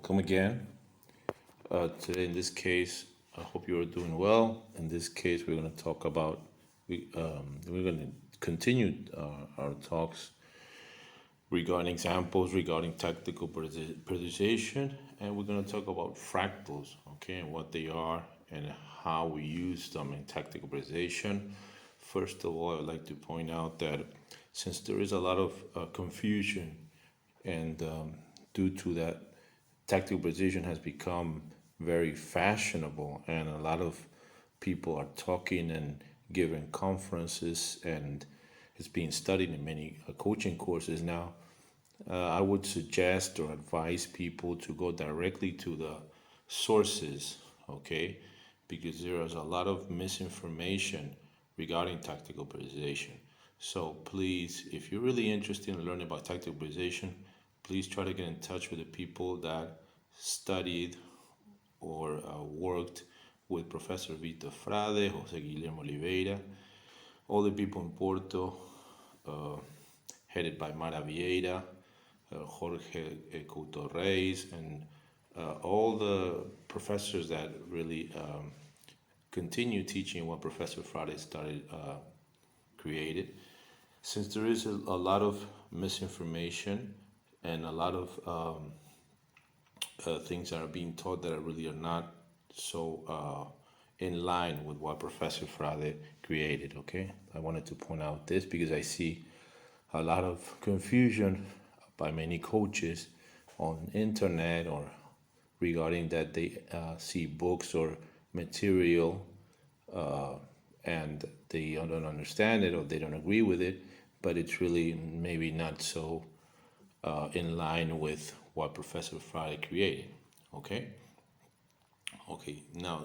welcome again. Today, in this case, I hope you are doing well. In this case, we're going to talk about we're going to continue our talks regarding examples regarding tactical periodization, and we're going to talk about fractals, okay, and what they are and how we use them in tactical periodization. First of all, I'd like to point out that since there is a lot of confusion and due to that, tactical precision has become very fashionable, and a lot of people are talking and giving conferences, and it's being studied in many coaching courses now. I would suggest or advise people to go directly to the sources, okay, because there is a lot of misinformation regarding tactical periodization. So please, if you're really interested in learning about tactical periodization, please try to get in touch with the people that studied or worked with Professor Vito Frade, Jose Guillermo Oliveira, all the people in Porto, headed by Mara Vieira, Jorge Couto Reis, and all the professors that really continue teaching what Professor Frade started created. Since there is a lot of misinformation and a lot of things that are being taught that really are not so in line with what Professor Frade created, okay? I wanted to point out this because I see a lot of confusion by many coaches on internet or regarding that they see books or material and they don't understand it or they don't agree with it, but it's really maybe not so in line with what Professor Frade created. Okay. Okay. Now,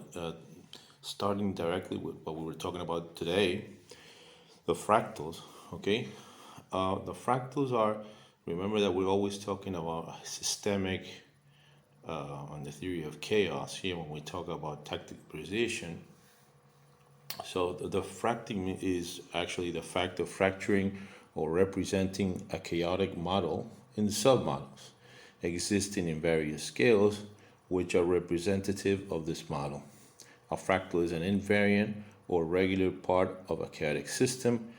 starting directly with what we were talking about today, the fractals. Okay. The fractals are. Remember that we're always talking about systemic on the theory of chaos here when we talk about tactical periodization. So the fracting is actually the fact of fracturing or representing a chaotic model in submodels existing in various scales which are representative of this model. A fractal is an invariant or regular part of a chaotic system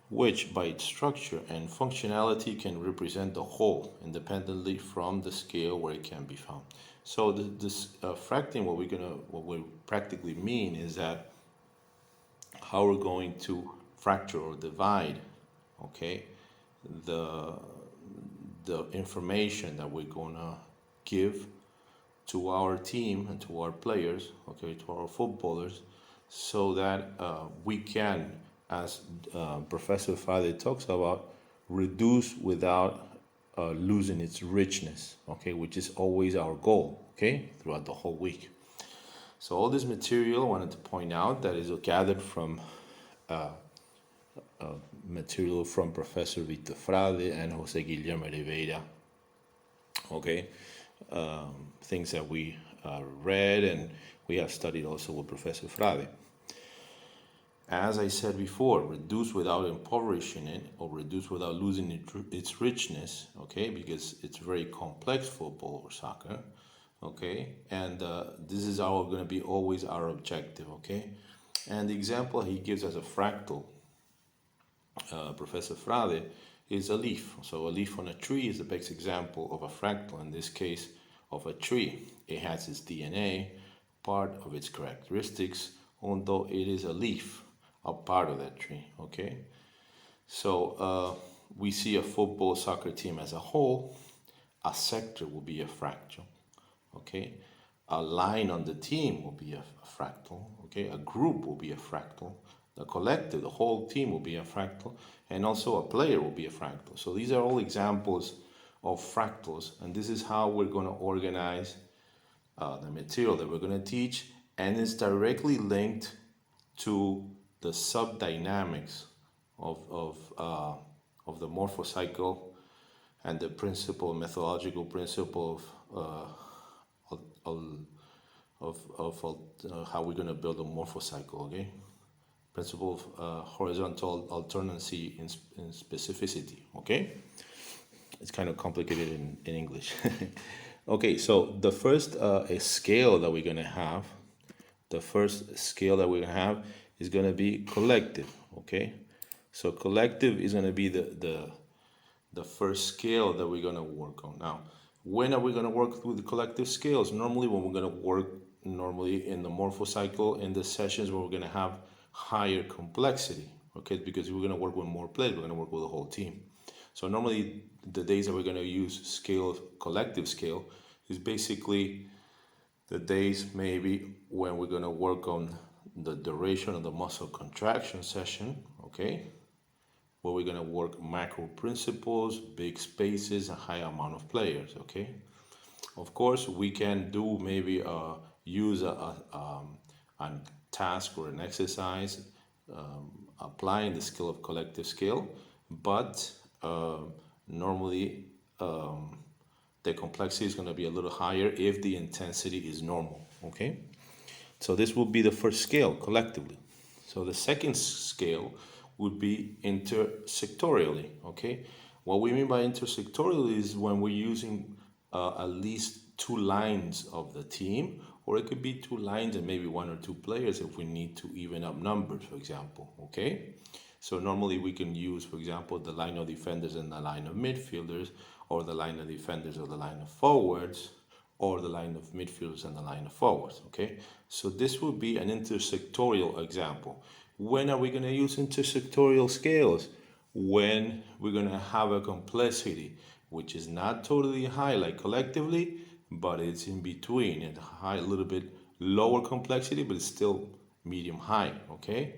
which by its structure and functionality can represent the whole independently from the scale where it can be found. So this fracting, what we practically mean is that how we're going to fracture or divide, okay, the information that we're gonna give to our team and to our players, okay, to our footballers, so that we can, as Professor Fade talks about, reduce without losing its richness, okay, which is always our goal, okay, throughout the whole week. So all this material I wanted to point out that is gathered from material from Professor Vito Frade and Jose Guillermo Oliveira, okay, things that we read and we have studied also with Professor Frade. As I said before, reduce without impoverishing it or reduce without losing its richness, okay, because it's very complex, football or soccer, okay, and this is going to be always our objective, okay. And the example he gives as a fractal, Professor Frade, is a leaf. So a leaf on a tree is the best example of a fractal, in this case of a tree. It has its DNA, part of its characteristics, although it is a leaf, a part of that tree, okay? So we see a football soccer team as a whole. A sector will be a fractal, okay? A line on the team will be a fractal, okay? A group will be a fractal. The collective, the whole team will be a fractal, and also a player will be a fractal. So these are all examples of fractals, and this is how we're going to organize the material that we're going to teach, and it's directly linked to the subdynamics of the morphocycle and the principle, methodological principle of how we're going to build a morphocycle, okay? Principle of horizontal alternancy in specificity, okay? It's kind of complicated in English. Okay, so the first scale that we're gonna have, the first scale that we're gonna have is gonna be collective. Okay, so collective is gonna be the first scale that we're gonna work on. Now, when are we gonna work with the collective scales? Normally, when we're gonna work normally in the morphocycle in the sessions where we're gonna have higher complexity. Okay, because we're gonna work with more players, we're gonna work with the whole team. So normally, the days that we're gonna use scale, collective scale, is basically the days maybe when we're gonna work on the duration of the muscle contraction session. Okay, where we're gonna work macro principles, big spaces, a high amount of players. Okay, of course we can do maybe use a task or an exercise applying the skill of collective skill, but normally the complexity is going to be a little higher if the intensity is normal. Okay, so this will be the first scale collectively. So the second scale would be intersectorially. Okay, what we mean by intersectorially is when we're using at least two lines of the team, or it could be two lines and maybe one or two players if we need to even up numbers, for example. Okay, so normally we can use, for example, the line of defenders and the line of midfielders, or the line of defenders or the line of forwards, or the line of midfielders and the line of forwards. Okay, so this would be an intersectorial example. When are we going to use intersectorial scales? When we're going to have a complexity which is not totally high like collectively, but it's in between and high, a little bit lower complexity, but it's still medium high. Okay,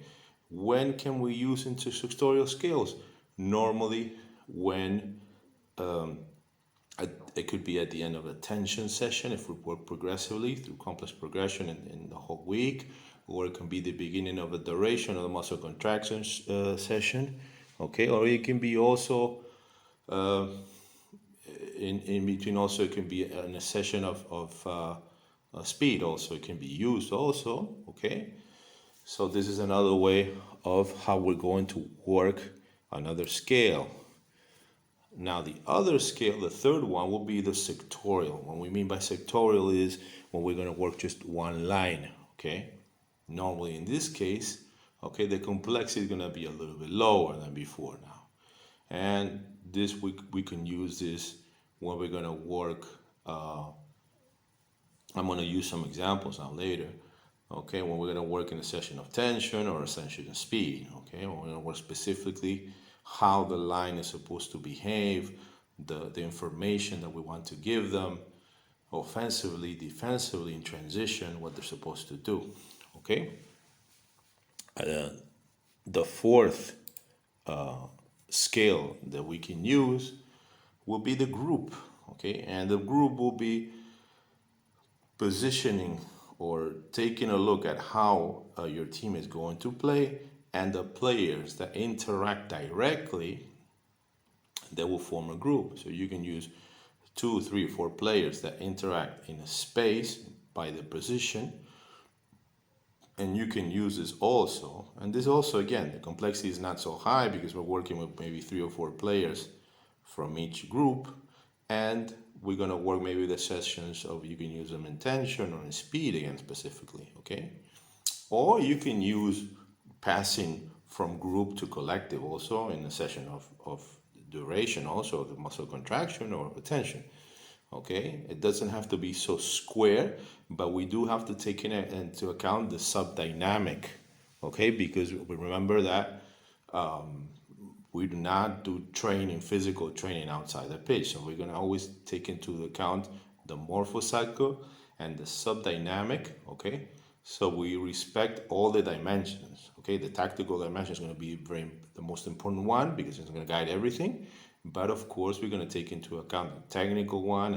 when can we use intersectorial scales? Normally when it could be at the end of a tension session if we work progressively through complex progression in the whole week, or it can be the beginning of a duration of the muscle contraction session. Okay, or it can be also in between. Also, it can be in a session of speed. Also, it can be used. Also, okay. So this is another way of how we're going to work another scale. Now the other scale, the third one, will be the sectorial. What we mean by sectorial is when we're going to work just one line, okay? Normally in this case, okay, the complexity is going to be a little bit lower than before now. And this we can use this when we're going to work. I'm going to use some examples now later. Okay, when we're going to work in a session of tension or a session of speed. Okay, we're going to work specifically how the line is supposed to behave, the information that we want to give them, offensively, defensively, in transition, what they're supposed to do. Okay, the fourth scale that we can use will be the group. Okay, and the group will be positioning or taking a look at how your team is going to play, and the players that interact directly, they will form a group. So you can use 2, 3, 4 players that interact in a space by the position, and you can use this also. And this also, again, the complexity is not so high because we're working with maybe 3 or 4 players from each group, and we're going to work maybe the sessions of, you can use them in tension or in speed again specifically. Okay, or you can use passing from group to collective also in a session of duration, also the muscle contraction or tension. Okay, it doesn't have to be so square, but we do have to take into account the subdynamic. Okay, because we remember that we do not do training, physical training outside the pitch. So we're going to always take into account the morphocycle and the subdynamic. Okay, so we respect all the dimensions. Okay, the tactical dimension is going to be the most important one because it's going to guide everything. But of course, we're going to take into account the technical one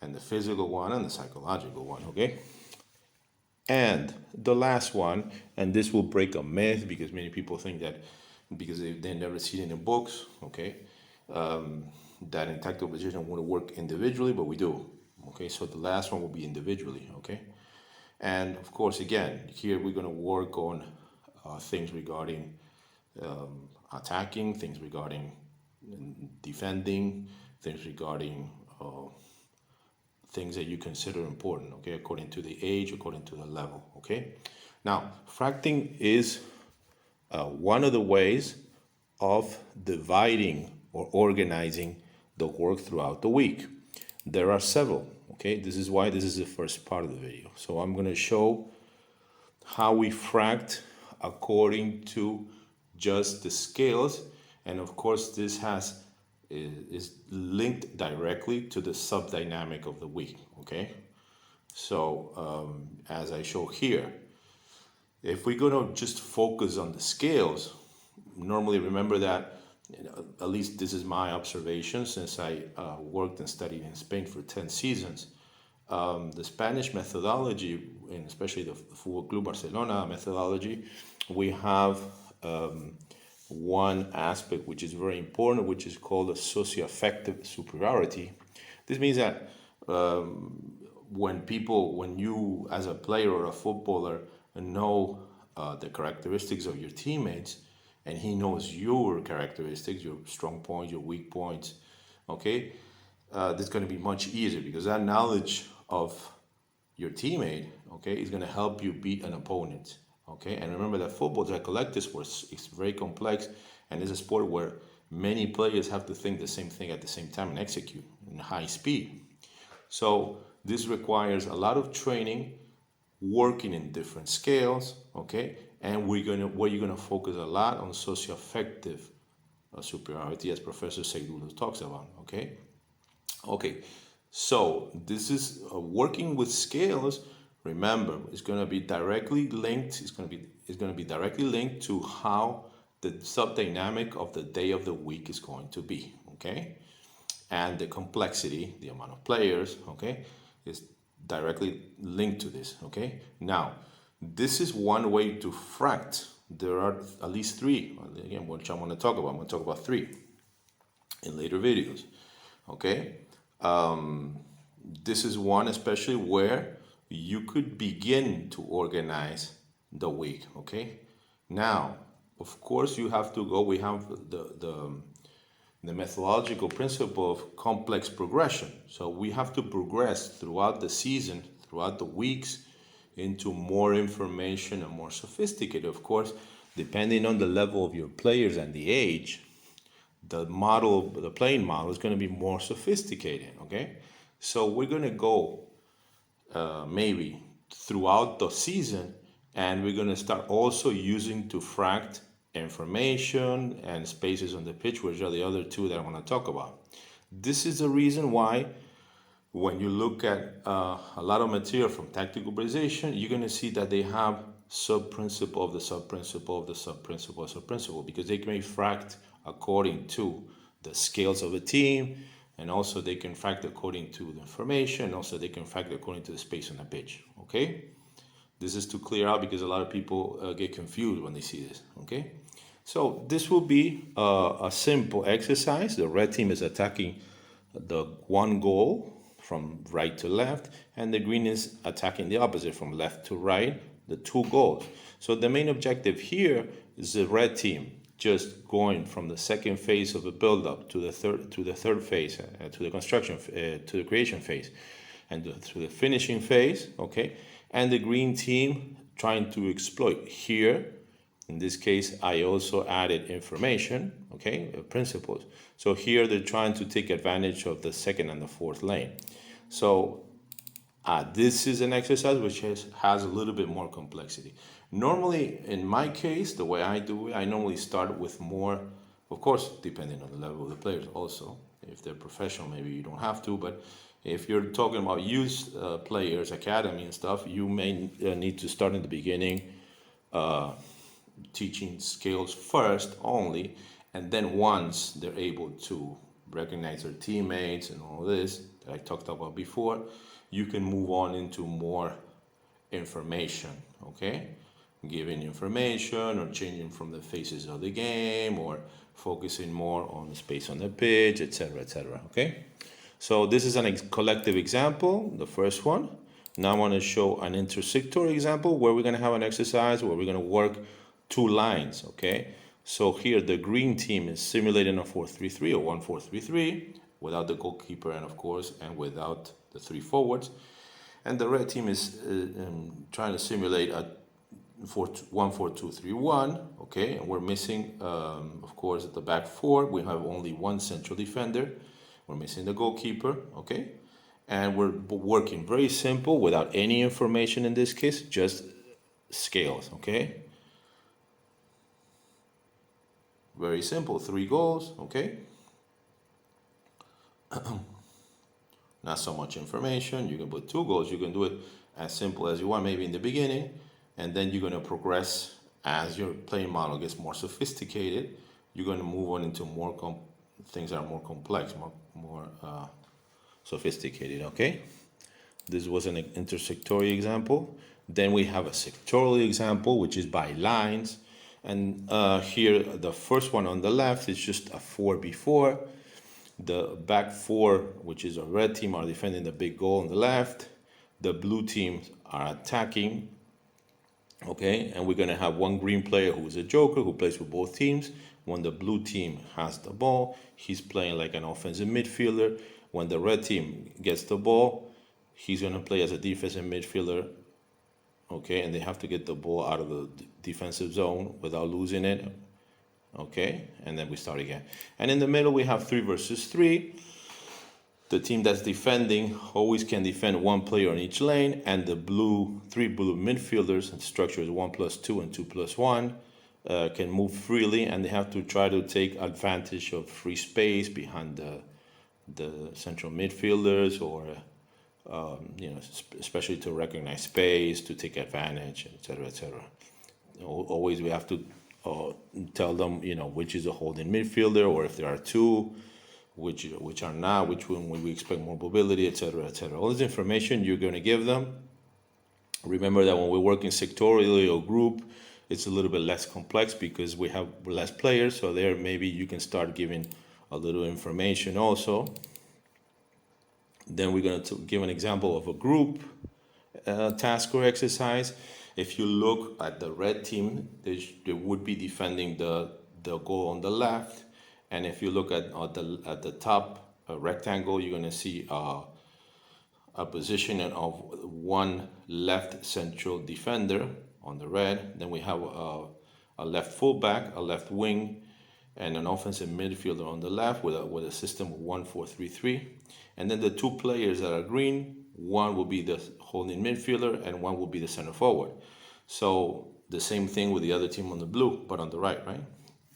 and the physical one and the psychological one. Okay. And the last one, and this will break a myth because many people think that because they never see it in the books, okay, that in tactical position want to work individually, but we do. Okay, so the last one will be individually. Okay, and of course, again, here we're going to work on things regarding attacking, things regarding defending, things regarding things that you consider important, okay, according to the age, according to the level, okay? Now, fracting is one of the ways of dividing or organizing the work throughout the week. There are several, okay? This is why this is the first part of the video. So I'm going to show how we fract according to just the scales, and of course this is linked directly to the subdynamic of the week, okay? So as I show here, if we're going to just focus on the scales, normally remember that, at least this is my observation since I worked and studied in Spain for 10 seasons. The Spanish methodology, and especially the Fútbol Club Barcelona methodology, we have one aspect which is very important, which is called a socio-affective superiority. This means that when you as a player or a footballer know the characteristics of your teammates, and he knows your characteristics, your strong points, your weak points, okay, that's going to be much easier because that knowledge of your teammate, okay, is going to help you beat an opponent, okay? And remember that football is a collective sport. It's very complex, and it's a sport where many players have to think the same thing at the same time and execute in high speed. So this requires a lot of training, working in different scales, okay? And you're gonna focus a lot on socio-affective superiority, as Professor Segundo talks about, okay? Okay, so this is working with scales. Remember, it's going to be directly linked. It's going to be directly linked to how the subdynamic of the day of the week is going to be. Okay, and the complexity, the amount of players, okay, is directly linked to this. Okay, now this is one way to fract. There are at least three. Again, which I'm going to talk about. I'm going to talk about three in later videos. Okay. This is one especially where you could begin to organize the week, okay? Now, of course, you have to go, we have the methodological principle of complex progression. So we have to progress throughout the season, throughout the weeks, into more information and more sophisticated. Of course, depending on the level of your players and the age, the playing model is going to be more sophisticated, okay? So we're going to go maybe throughout the season, and we're going to start also using to fract information and spaces on the pitch, which are the other two that I want to talk about. This is the reason why when you look at a lot of material from Tactical Periodization, you're going to see that they have sub-principle of the sub-principle of the sub-principle of sub-principle, because they can fract according to the scales of a team, and also they can fract according to the information, and also they can fract according to the space on the pitch, okay? This is to clear out because a lot of people get confused when they see this, okay? So this will be a simple exercise. The red team is attacking the one goal from right to left, and the green is attacking the opposite from left to right, the two goals. So the main objective here is the red team just going from the second phase of the build-up to the third phase, to the construction, to the creation phase, and to the finishing phase, okay? And the green team trying to exploit here. In this case, I also added information, okay, principles. So here they're trying to take advantage of the second and the fourth lane. So this is an exercise which has a little bit more complexity. Normally, in my case, the way I do it, I normally start with more, of course, depending on the level of the players also. If they're professional, maybe you don't have to, but if you're talking about youth players, academy and stuff, you may need to start in the beginning, teaching skills first only, and then once they're able to recognize their teammates and all this that I talked about before, you can move on into more information, okay? Giving information or changing from the phases of the game or focusing more on the space on the pitch, etc., okay? So this is a collective example, the first one. Now I want to show an intersectoral example where we're going to have an exercise where we're going to work two lines, okay? So here the green team is simulating a 4-3-3 or 1-4-3-3 without the goalkeeper and of course, and without the three forwards, and the red team is trying to simulate a 1-4-2-3-1. Okay, and we're missing, of course, at the back four we have only one central defender. We're missing the goalkeeper. Okay, and we're working very simple without any information in this case, just scales. Okay, very simple. 3 goals. Okay. Not so much information. You can put 2 goals. You can do it as simple as you want, maybe in the beginning, and then you're going to progress as your playing model gets more sophisticated. You're going to move on into more things that are more complex, more sophisticated. Okay, this was an intersectoral example. Then we have a sectoral example, which is by lines, and here the first one on the left is just a 4-before. The back four, which is a red team, are defending the big goal on the left. The blue teams are attacking. Okay, and we're going to have one green player who is a joker who plays for both teams. When the blue team has the ball, he's playing like an offensive midfielder. When the red team gets the ball, he's going to play as a defensive midfielder. Okay, and they have to get the ball out of the defensive zone without losing it. Okay, and then we start again. And in the middle, we have 3 versus 3. The team that's defending always can defend one player on each lane, and the 3 blue midfielders, the structure is 1+2 and 2+1, can move freely, and they have to try to take advantage of free space behind the central midfielders, or especially to recognize space, to take advantage, etc., etc. Always we have to tell them, which is a holding midfielder, or if there are 2, which are not, which one we expect more mobility, etc., etc. All this information you're going to give them. Remember that when we work in sectorially or group, it's a little bit less complex because we have less players. So there, maybe you can start giving a little information also. Then we're going to give an example of a group task or exercise. If you look at the red team, they would be defending the goal on the left. And if you look at the top rectangle, you're going to see a position of one left central defender on the red. Then we have a left fullback, a left wing, and an offensive midfielder on the left with a system of 1-4-3-3. And then the 2 players that are green, one will be the holding midfielder and one will be the center forward. So the same thing with the other team on the blue, but on the right,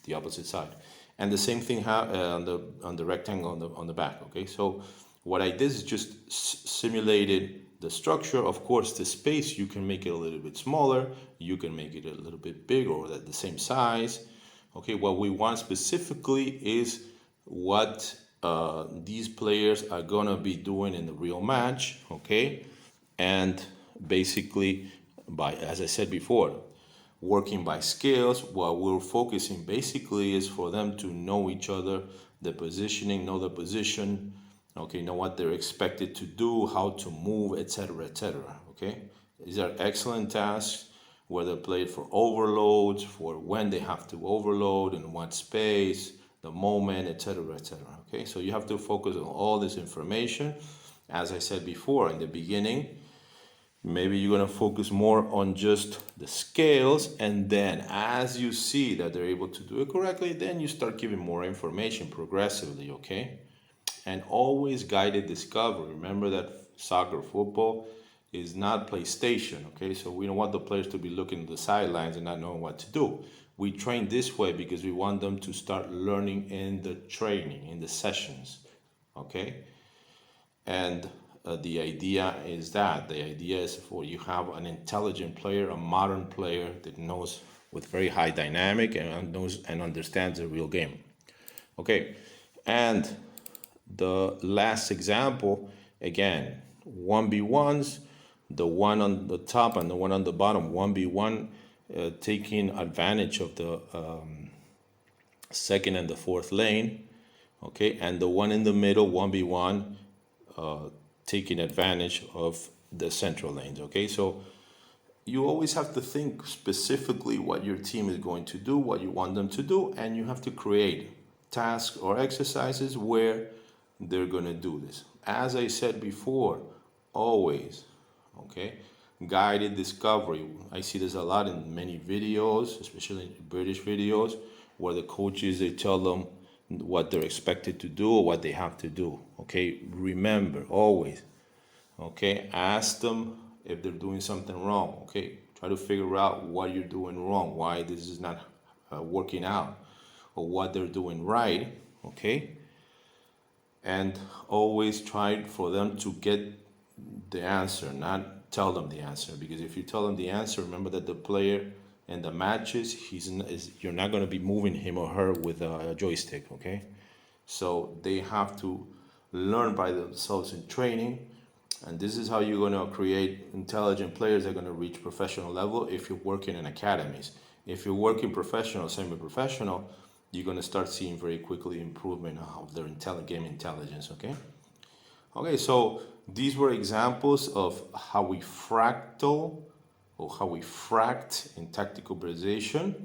the opposite side. And the same thing on the rectangle on the back. Okay, so what I did is just simulated the structure. Of course, the space, you can make it a little bit smaller, you can make it a little bit bigger or at the same size. Okay, what we want specifically is what these players are gonna be doing in the real match. Okay, and basically, as I said before, working by skills, what we're focusing basically is for them to know each other, the positioning, know the position, okay, know what they're expected to do, how to move, etc., etc. Okay, these are excellent tasks, whether played for overloads, for when they have to overload, in what space, the moment, etc., etc. Okay, so you have to focus on all this information. As I said before in the beginning, maybe you're going to focus more on just the scales, and then as you see that they're able to do it correctly, then you start giving more information progressively. Okay, and always guided discovery. Remember that soccer, football is not PlayStation. Okay, so we don't want the players to be looking at the sidelines and not knowing what to do. We train this way because we want them to start learning in the training, in the sessions. Okay, and the idea is for you have an intelligent player, a modern player that knows with very high dynamic and knows and understands the real game. Okay, and the last example, again, 1v1s, the one on the top and the one on the bottom, 1v1, taking advantage of the second and the fourth lane, okay, and the one in the middle, 1v1, taking advantage of the central lanes. Okay, so you always have to think specifically what your team is going to do, what you want them to do, and you have to create tasks or exercises where they're gonna do this. As I said before, always, okay? Guided discovery. I see this a lot in many videos, especially in British videos, where the coaches, they tell them what they're expected to do or what they have to do, okay? Remember, always, okay? Ask them if they're doing something wrong, okay? Try to figure out what you're doing wrong, why this is not working out, or what they're doing right, okay? And always try for them to get the answer, not tell them the answer. Because if you tell them the answer, remember that the player in the matches, you're not going to be moving him or her with a joystick, okay? So they have to learn by themselves in training. And this is how you're going to create intelligent players that are going to reach professional level if you're working in academies. If you're working professional, semi-professional, you're going to start seeing very quickly improvement of their game intelligence, okay? Okay, so these were examples of how we fractal or how we fract in tactical periodization.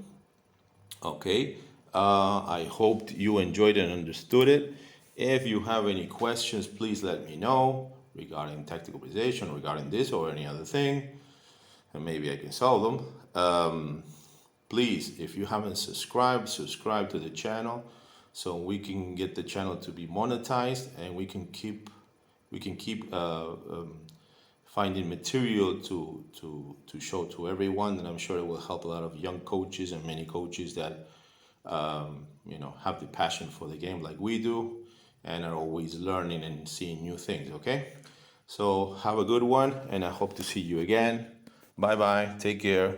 Okay, I hope you enjoyed and understood it. If you have any questions, please let me know regarding tactical periodization, regarding this or any other thing, and maybe I can solve them. Please, if you haven't subscribed, subscribe to the channel so we can get the channel to be monetized and we can keep finding material to show to everyone, and I'm sure it will help a lot of young coaches and many coaches that have the passion for the game like we do and are always learning and seeing new things. Okay, so have a good one, and I hope to see you again. Bye bye, take care.